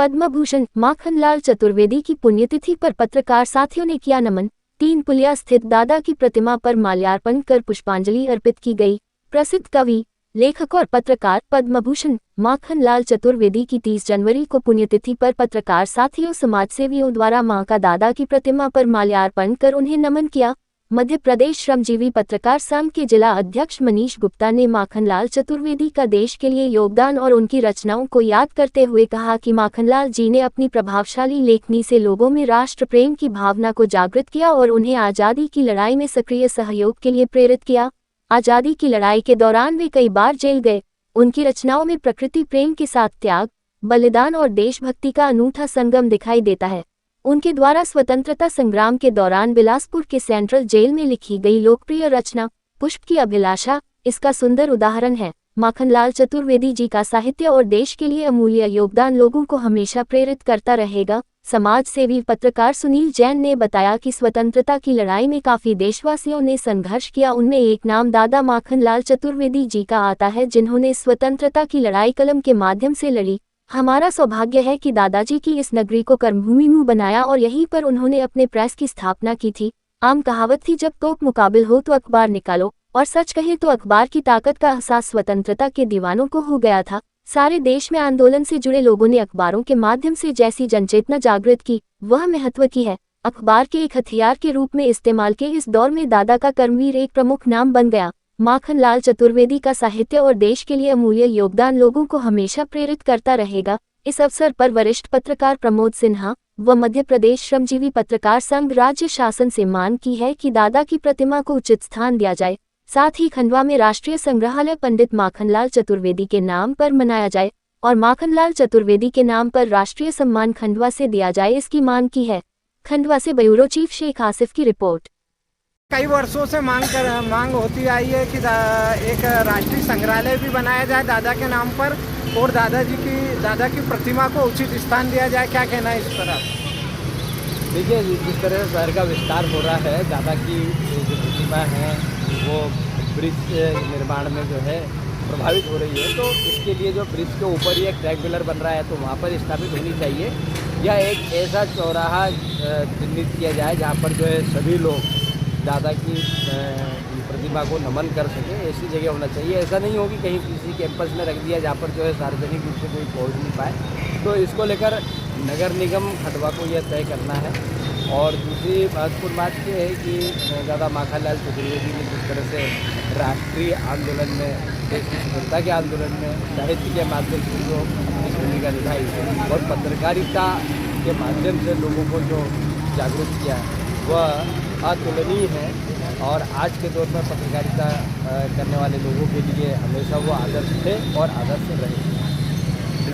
पद्म भूषण माखनलाल चतुर्वेदी की पुण्यतिथि पर पत्रकार साथियों ने किया नमन। तीन पुलिया स्थित दादा की प्रतिमा पर माल्यार्पण कर पुष्पांजलि अर्पित की गई। प्रसिद्ध कवि, लेखक और पत्रकार पद्म भूषण माखनलाल चतुर्वेदी की 30 जनवरी को पुण्यतिथि पर पत्रकार साथियों समाजसेवियों द्वारा मां का दादा की प्रतिमा पर माल्यार्पण कर उन्हें नमन किया। मध्य प्रदेश श्रमजीवी पत्रकार संघ के जिला अध्यक्ष मनीष गुप्ता ने माखनलाल चतुर्वेदी का देश के लिए योगदान और उनकी रचनाओं को याद करते हुए कहा कि माखनलाल जी ने अपनी प्रभावशाली लेखनी से लोगों में राष्ट्र प्रेम की भावना को जागृत किया और उन्हें आज़ादी की लड़ाई में सक्रिय सहयोग के लिए प्रेरित किया। आज़ादी की लड़ाई के दौरान वे कई बार जेल गए। उनकी रचनाओं में प्रकृति प्रेम के साथ त्याग, बलिदान और देशभक्ति का अनूठा संगम दिखाई देता है। उनके द्वारा स्वतंत्रता संग्राम के दौरान बिलासपुर के सेंट्रल जेल में लिखी गई लोकप्रिय रचना पुष्प की अभिलाषा इसका सुंदर उदाहरण है। माखनलाल चतुर्वेदी जी का साहित्य और देश के लिए अमूल्य योगदान लोगों को हमेशा प्रेरित करता रहेगा। समाज सेवी पत्रकार सुनील जैन ने बताया कि स्वतंत्रता की लड़ाई में काफी देशवासियों ने संघर्ष किया। उनमें एक नाम दादा माखनलाल चतुर्वेदी जी का आता है, जिन्होंने स्वतंत्रता की लड़ाई कलम के माध्यम से लड़ी। हमारा सौभाग्य है कि दादाजी की इस नगरी को कर्मभूमि बनाया और यहीं पर उन्होंने अपने प्रेस की स्थापना की थी। आम कहावत थी, जब तोप मुकाबिल हो तो अखबार निकालो, और सच कहे तो अखबार की ताकत का एहसास स्वतंत्रता के दीवानों को हो गया था। सारे देश में आंदोलन से जुड़े लोगों ने अखबारों के माध्यम से जैसी जनचेतना जागृत की, वह महत्व की है। अखबार के एक हथियार के रूप में इस्तेमाल के इस दौर में दादा का कर्मवीर एक प्रमुख नाम बन गया। माखनलाल चतुर्वेदी का साहित्य और देश के लिए अमूल्य योगदान लोगों को हमेशा प्रेरित करता रहेगा। इस अवसर पर वरिष्ठ पत्रकार प्रमोद सिन्हा व मध्य प्रदेश श्रमजीवी पत्रकार संघ राज्य शासन से मांग की है कि दादा की प्रतिमा को उचित स्थान दिया जाए। साथ ही खंडवा में राष्ट्रीय संग्रहालय पंडित माखनलाल चतुर्वेदी के नाम पर बनाया जाए और माखनलाल चतुर्वेदी के नाम पर राष्ट्रीय सम्मान खंडवा से दिया जाए, इसकी मांग की है। खंडवा से ब्यूरो चीफ शेख आसिफ की रिपोर्ट। कई वर्षों से मांग होती आई है कि एक राष्ट्रीय संग्रहालय भी बनाया जाए दादा के नाम पर और दादा की प्रतिमा को उचित स्थान दिया जाए। क्या कहना है इस पर आप? देखिए, जिस तरह शहर का विस्तार हो रहा है, दादा की जो प्रतिमा है वो ब्रिज निर्माण में जो है प्रभावित हो रही है, तो इसके लिए जो ब्रिज के ऊपर ही एक ट्रैक पिलर बन रहा है तो वहाँ पर स्थापित होनी चाहिए, या एक ऐसा चौराहा चिन्हित किया जाए जहाँ पर जो है सभी लोग दादा की प्रतिमा को नमन कर सके। ऐसी जगह होना चाहिए। ऐसा नहीं हो कि कहीं किसी कैंपस में रख दिया जहाँ पर जो है सार्वजनिक रूप से कोई पहुँच नहीं पाए। तो इसको लेकर नगर निगम खंडवा को यह तय करना है। और दूसरी महत्वपूर्ण बात यह है कि दादा माखनलाल चतुर्वेदी ने जिस तरह से राष्ट्रीय आंदोलन में, देश की स्वतंत्रता के आंदोलन में साहित्य के माध्यम से जो अपनी भूमिका निभाई और पत्रकारिता के माध्यम से लोगों को जो जागरूक किया, वह अतुलनीय है। और आज के दौर में पत्रकारिता करने वाले लोगों के लिए हमेशा वो आदर्श थे और आदर्श रहे।